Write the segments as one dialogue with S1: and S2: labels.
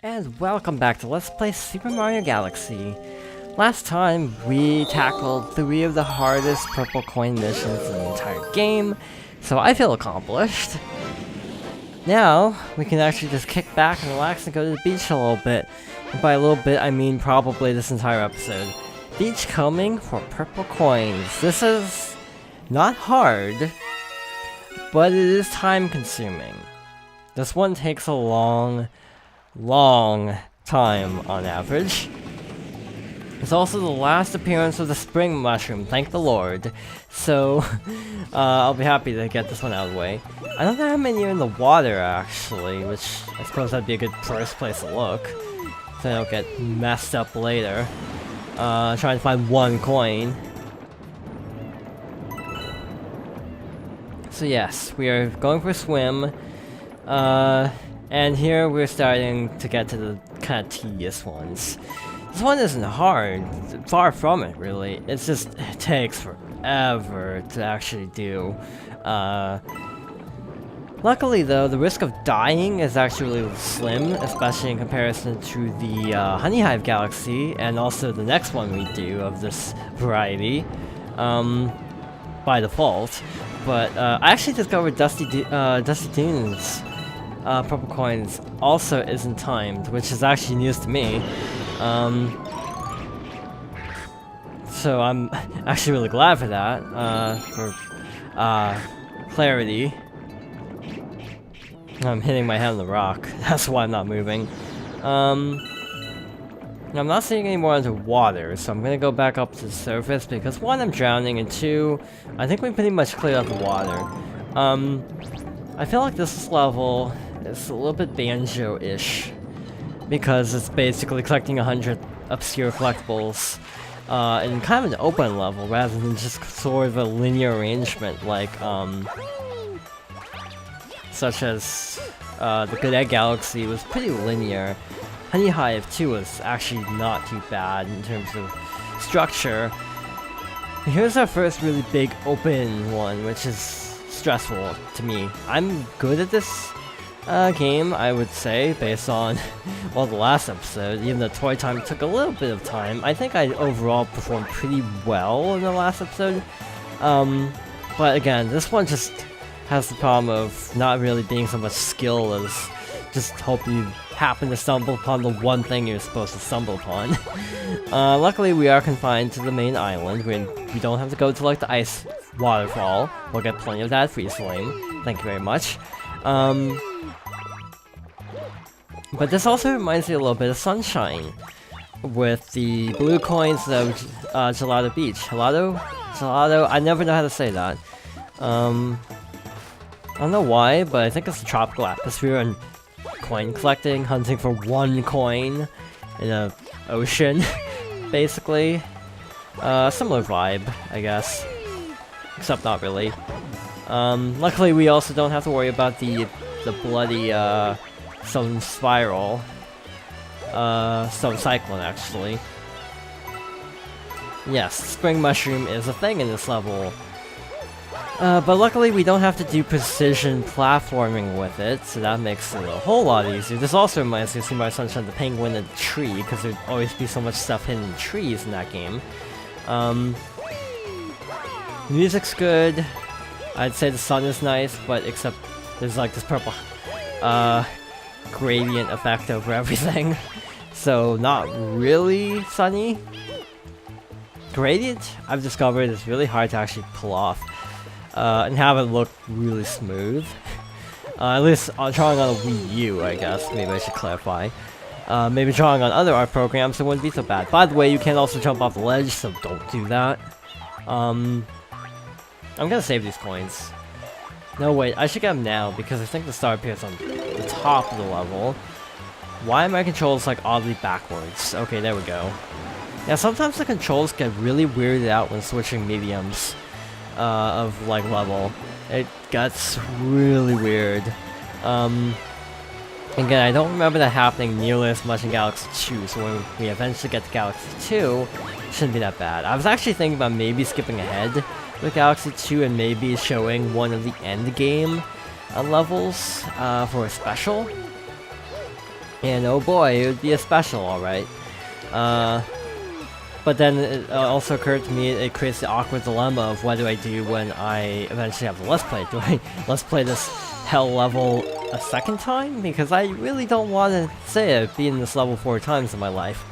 S1: And welcome back to Let's Play Super Mario Galaxy. Last time, we tackled 3 of the hardest purple coin missions in the entire game, so I feel accomplished. Now, we can actually just kick back and relax and go to the beach a little bit. And by a little bit, I mean probably this entire episode. Beach combing for purple coins. This is not hard, but it is time consuming. This one takes a long time on average. It's also the last appearance of the spring mushroom, thank the Lord. So, I'll be happy to get this one out of the way. I don't know how many are in the water actually, which I suppose that'd be a good first place to look, so I don't get messed up later. Trying to find one coin. So yes, we are going for a swim. And here we're starting to get to the kind of tedious ones. This one isn't hard, far from it really, it takes forever to actually do. Luckily though, the risk of dying is actually really slim, especially in comparison to the Honey Hive Galaxy, and also the next one we do of this variety, by default. But I actually discovered Dusty Dunes purple coins also isn't timed, which is actually news to me. So I'm actually really glad for that, for clarity. I'm hitting my head on the rock, that's why I'm not moving. I'm not seeing any more underwater, so I'm gonna go back up to the surface because 1, I'm drowning, and 2, I think we pretty much cleared out the water. I feel like this level is a little bit Banjo-ish, because it's basically collecting 100 obscure collectibles in kind of an open level rather than just sort of a linear arrangement like such as the Good Egg Galaxy was pretty linear. Honey Hive 2 was actually not too bad in terms of structure. Here's our first really big open one, which is stressful to me. I'm good at this game, I would say, based on, well, the last episode. Even though Toy Time took a little bit of time, I think I overall performed pretty well in the last episode. But again, this one just has the problem of not really being so much skill as just hope you happen to stumble upon the one thing you're supposed to stumble upon. Luckily, we are confined to the main island. We don't have to go to like the ice waterfall. We'll get plenty of that free flame. Thank you very much. But this also reminds me a little bit of Sunshine, with the blue coins of Gelato Beach. Gelato, I never know how to say that. I don't know why, but I think it's the tropical atmosphere and coin collecting, hunting for one coin in a ocean, basically. Similar vibe, I guess, except not really. Luckily, we also don't have to worry about the bloody Stone Spiral, Stone Cyclone actually. Yes, Spring Mushroom is a thing in this level. But luckily we don't have to do precision platforming with it, so that makes it a whole lot easier. This also reminds me of Super Mario Sunshine, the penguin and the tree, because there'd always be so much stuff hidden in trees in that game. Music's good. I'd say the sun is nice, but except there's like this purple gradient effect over everything. So not really sunny. Gradient, I've discovered, is really hard to actually pull off. And have it look really smooth. At least drawing on a Wii U, I guess. Maybe I should clarify. Maybe drawing on other art programs, it wouldn't be so bad. By the way, you can also jump off the ledge, so don't do that. I'm gonna save these coins. No, wait, I should get them now, because I think the star appears on the top of the level. Why are my controls, like, oddly backwards? Okay, there we go. Yeah, sometimes the controls get really weirded out when switching mediums of, like, level. It gets really weird. Again, I don't remember that happening nearly as much in Galaxy 2, so when we eventually get to Galaxy 2, it shouldn't be that bad. I was actually thinking about maybe skipping ahead with Galaxy 2 and maybe showing one of the end game levels for a special. And oh boy, it would be a special, alright. But then it also occurred to me it creates the awkward dilemma of what do I do when I eventually have the Let's Play. Do I Let's Play this hell level a second time? Because I really don't want to say I've beaten this level 4 times in my life.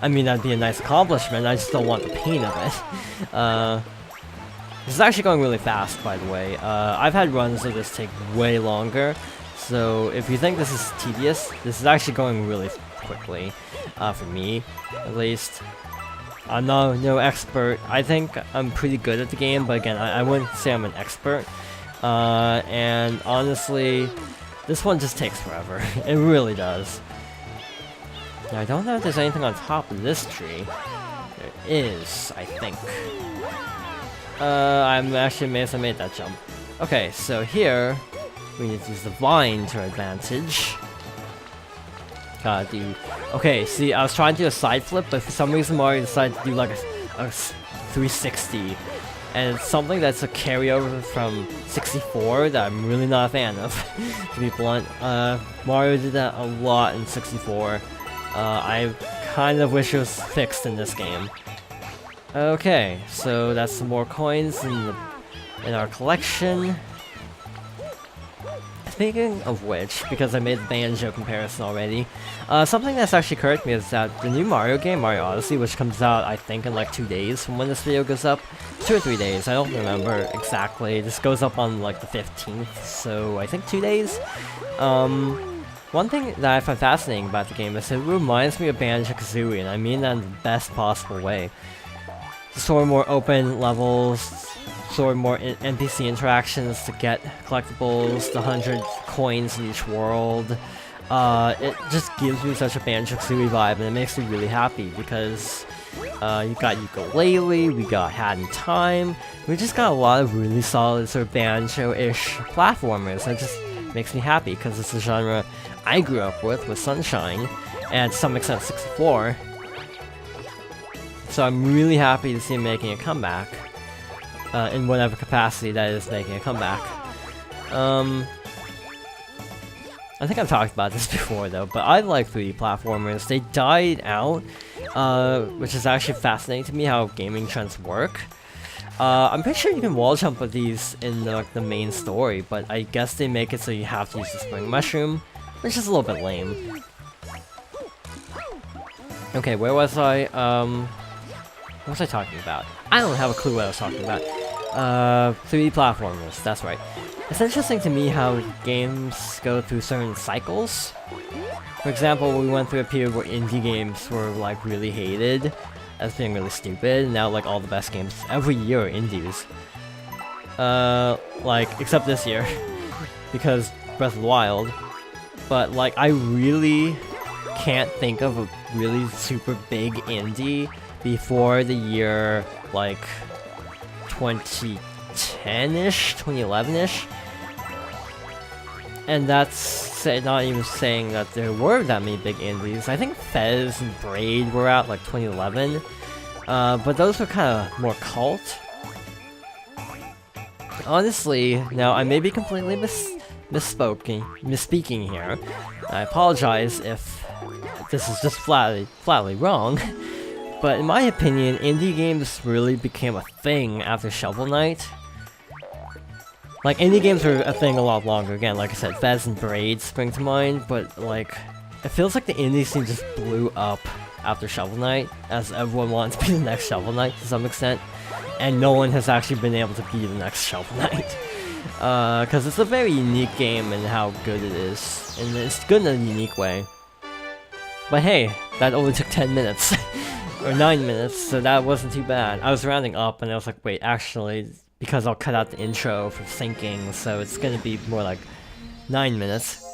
S1: I mean, that'd be a nice accomplishment, I just don't want the pain of it. This is actually going really fast, by the way. I've had runs of this take way longer, so if you think this is tedious, this is actually going really quickly, for me, at least. I'm no expert. I think I'm pretty good at the game, but again, I wouldn't say I'm an expert. And honestly, this one just takes forever. It really does. Now, I don't know if there's anything on top of this tree. There is, I think. I'm actually amazed I made that jump. Okay, so here, we need to use the vine to our advantage. Gotta do... Okay, see, I was trying to do a side flip, but for some reason Mario decided to do like a 360. And it's something that's a carryover from 64 that I'm really not a fan of, to be blunt. Mario did that a lot in 64. I kind of wish it was fixed in this game. Okay, so that's some more coins in our collection. Speaking of which, because I made the Banjo comparison already, something that's actually occurred to me is that the new Mario game, Mario Odyssey, which comes out I think in like 2 days from when this video goes up, 2 or 3 days, I don't remember exactly. This goes up on like the 15th, so I think 2 days. One thing that I find fascinating about the game is it reminds me of Banjo-Kazooie, and I mean that in the best possible way. Sort of more open levels, sort of more NPC interactions to get collectibles, the 100 coins in each world. It just gives me such a Banjo-Kazooie vibe, and it makes me really happy because you got Ukulele, we got Hat in Time, we just got a lot of really solid sort of Banjo-ish platformers. It just makes me happy because it's a genre I grew up with Sunshine, and to some extent 64. So I'm really happy to see him making a comeback, in whatever capacity that is making a comeback. I think I've talked about this before though, but I like 3D platformers. They died out, which is actually fascinating to me how gaming trends work. I'm pretty sure you can wall jump with these in the main story, but I guess they make it so you have to use the spring mushroom, which is a little bit lame. Okay, where was I? What was I talking about? I don't have a clue what I was talking about. 3D platformers, that's right. It's interesting to me how games go through certain cycles. For example, we went through a period where indie games were like really hated as being really stupid, and now like all the best games every year are indies. Like, except this year, because Breath of the Wild. But like, I really can't think of a really super big indie before the year, like, 2010-ish, 2011-ish. And that's not even saying that there were that many big indies. I think Fez and Braid were out, like, 2011. But those were kind of more cult. Honestly, now I may be completely misspeaking here. I apologize if this is just flatly wrong. But in my opinion, indie games really became a thing after Shovel Knight. Like, indie games were a thing a lot longer. Again, like I said, Fez and Braid spring to mind, but like, it feels like the indie scene just blew up after Shovel Knight, as everyone wants to be the next Shovel Knight to some extent, and no one has actually been able to be the next Shovel Knight. Because it's a very unique game in how good it is, and it's good in a unique way. But hey, that only took 10 minutes. Or 9 minutes, so that wasn't too bad. I was rounding up and I was like, wait, actually, because I'll cut out the intro for syncing, so it's gonna be more like 9 minutes.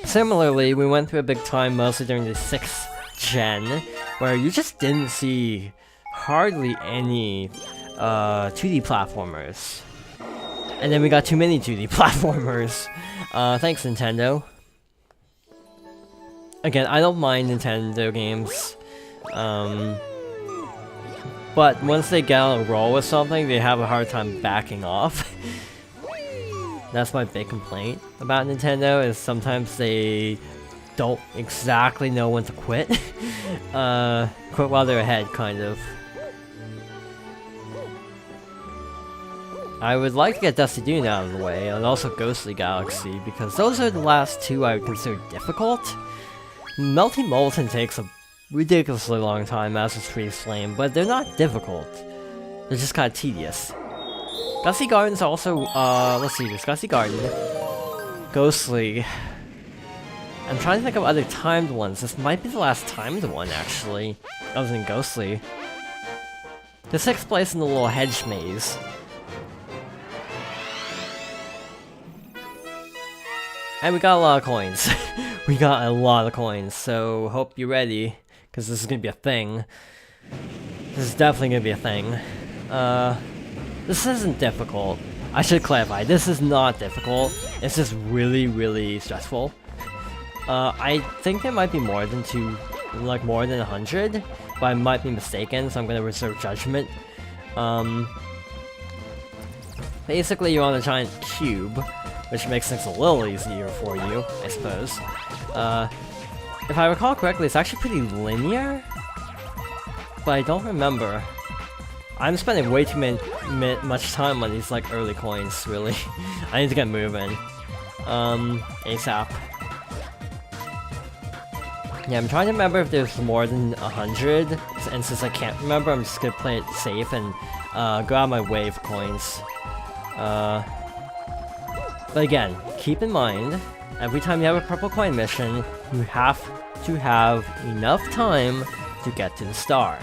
S1: Similarly, we went through a big time mostly during the 6th gen, where you just didn't see hardly any 2D platformers. And then we got too many 2D platformers. Thanks, Nintendo. Again, I don't mind Nintendo games. But once they get on a roll with something, they have a hard time backing off. That's my big complaint about Nintendo, is sometimes they don't exactly know when to quit. Quit while they're ahead, kind of. I would like to get Dusty Dune out of the way, and also Ghostly Galaxy, because those are the last two I would consider difficult. Melting Molten takes a ridiculously long time, as is Freeze Flame, but they're not difficult. They're just kind of tedious. Gusty Garden's also, let's see, there's Gusty Garden, Ghostly. I'm trying to think of other timed ones. This might be the last timed one, actually, other than Ghostly. This takes place in the little hedge maze. And we got a lot of coins. We got a lot of coins, so hope you're ready, because this is gonna be a thing. This is definitely gonna be a thing. This isn't difficult. I should clarify, this is not difficult. It's just really, really stressful. I think there might be more than more than 100, but I might be mistaken, so I'm gonna reserve judgment. Basically, you're on a giant cube, which makes things a little easier for you, I suppose. If I recall correctly, it's actually pretty linear, but I don't remember. I'm spending way too much time on these like early coins, really. I need to get moving. ASAP. Yeah, I'm trying to remember if there's more than 100, and since I can't remember, I'm just gonna play it safe and go out of my way for coins. But again, keep in mind, every time you have a purple coin mission, you have to have enough time to get to the star.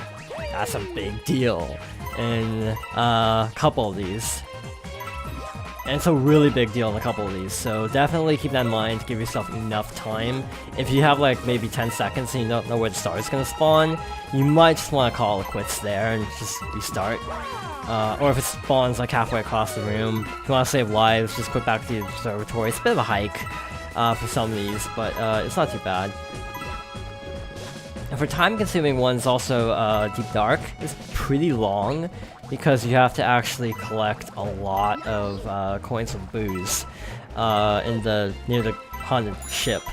S1: That's a big deal in a couple of these. And it's a really big deal in a couple of these, so definitely keep that in mind, give yourself enough time. If you have like maybe 10 seconds and you don't know where the star is gonna spawn, you might just want to call it quits there and just restart. Or if it spawns like halfway across the room, if you want to save lives, just quit back to the observatory. It's a bit of a hike for some of these, but it's not too bad. And for time-consuming ones, also Deep Dark is pretty long because you have to actually collect a lot of coins of booze near the haunted ship.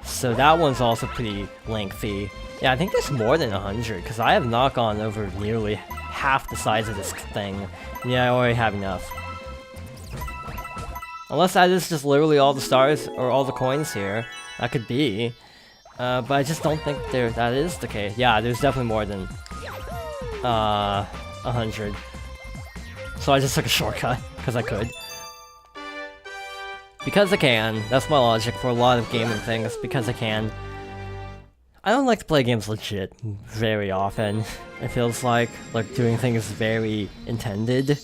S1: So that one's also pretty lengthy. Yeah, I think there's more than 100 because I have not gone over nearly half the size of this thing. Yeah, I already have enough. Unless that is just literally all the stars or all the coins here. That could be. But I just don't think that is the case. Yeah, there's definitely more than 100. So I just took a shortcut, because I could. Because I can. That's my logic for a lot of gaming things, because I can. I don't like to play games legit very often. It feels like doing things very intended.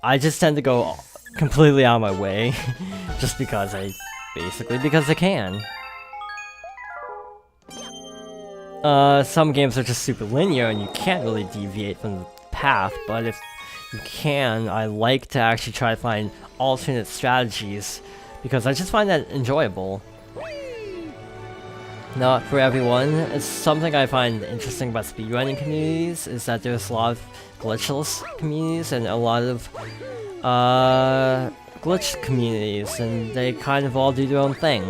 S1: I just tend to go completely out of my way, just because because I can. Some games are just super linear and you can't really deviate from the path, but if you can, I like to actually try to find alternate strategies, because I just find that enjoyable. Not for everyone. It's something I find interesting about speedrunning communities, is that there's a lot of glitchless communities and a lot of glitch communities, and they kind of all do their own thing.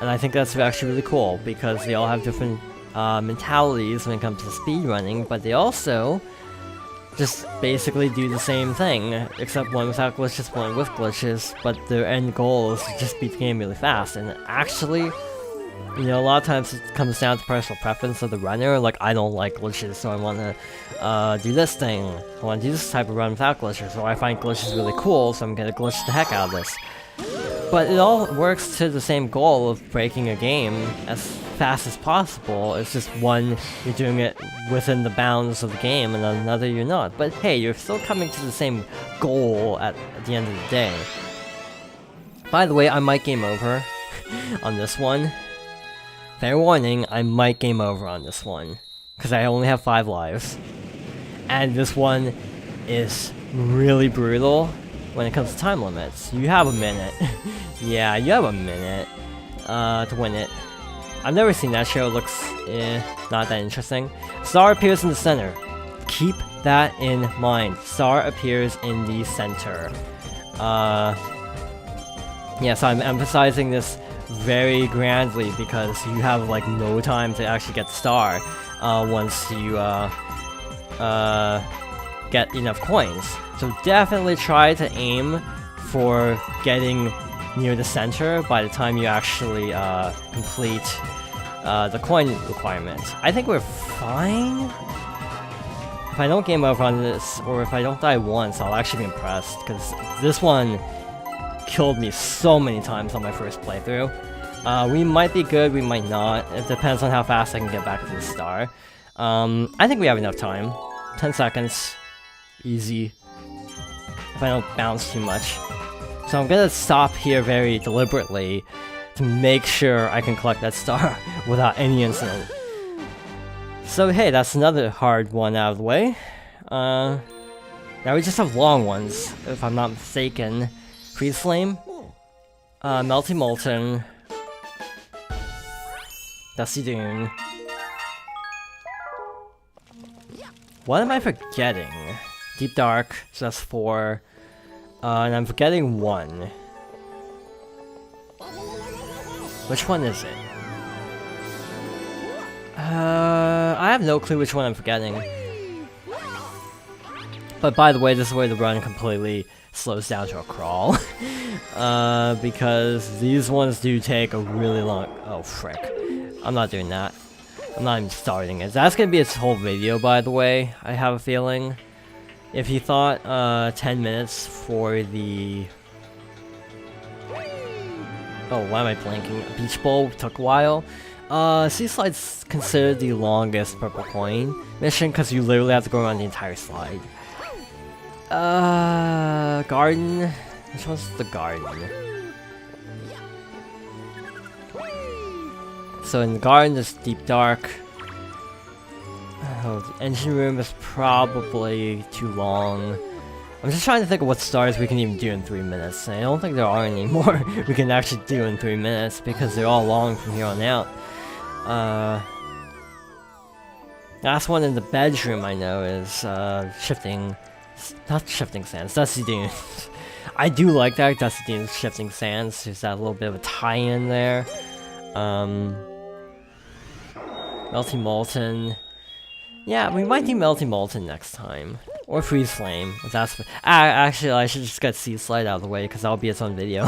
S1: And I think that's actually really cool, because they all have different mentalities when it comes to speedrunning, but they also just basically do the same thing, except one without glitches, one with glitches, but their end goal is to just beat the game really fast. And actually, you know, a lot of times it comes down to personal preference of the runner. Like, I don't like glitches, so I want to do this thing. I want to do this type of run without glitches, or I find glitches really cool, so I'm gonna glitch the heck out of this. But it all works to the same goal of breaking a game as fast as possible. It's just one, you're doing it within the bounds of the game, and another you're not. But hey, you're still coming to the same goal at the end of the day. By the way, I might game over on this one. Fair warning, I might game over on this one, because I only have 5 lives. And this one is really brutal when it comes to time limits. You have a minute. Yeah, you have a minute to win it. I've never seen that show. It looks not that interesting. Star appears in the center. Keep that in mind. Star appears in the center. Yeah, so I'm emphasizing this very grandly because you have like no time to actually get the star once you get enough coins. So definitely try to aim for getting near the center by the time you actually complete the coin requirement. I think we're fine. If I don't game over on this, or if I don't die once, I'll actually be impressed, because this one killed me so many times on my first playthrough. We might be good, we might not. It depends on how fast I can get back to the star. I think we have enough time. 10 seconds. Easy. If I don't bounce too much. So I'm gonna stop here very deliberately to make sure I can collect that star without any incident. So hey, that's another hard one out of the way. Now we just have long ones, if I'm not mistaken. Freeze Flame, Melty Molten, Dusty Dune. What am I forgetting? Deep Dark, so that's 4. And I'm forgetting 1. Which one is it? I have no clue which one I'm forgetting. But by the way, this is where the run completely slows down to a crawl. Because these ones do take a really long... Oh, frick. I'm not doing that. I'm not even starting it. That's gonna be its whole video, by the way, I have a feeling. If you thought 10 minutes for the... Oh, why am I blanking? Beach Bowl took a while. Sea Slide's considered the longest purple coin mission because you literally have to go around the entire slide. Garden. Which one's the garden? So in the garden, there's Deep Dark. Oh, the engine room is probably too long. I'm just trying to think of what stars we can even do in 3 minutes. I don't think there are any more we can actually do in 3 minutes because they're all long from here on out. Last one in the bedroom I know is shifting... Not Shifting Sands, Dusty Dunes. I do like that, Dusty Dunes Shifting Sands. There's that little bit of a tie-in there. Melty Molten. Yeah, we might do Melty Molten next time. Or Freeze Flame, if that's... actually, I should just get Sea Slide out of the way, because that'll be its own video.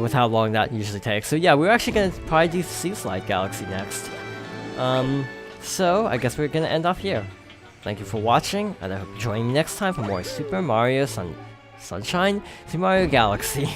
S1: With how long that usually takes. So yeah, we're actually gonna probably do Sea Slide Galaxy next. So, I guess we're gonna end off here. Thank you for watching, and I hope you join me next time for more Super Mario Sunshine, Super Mario Galaxy.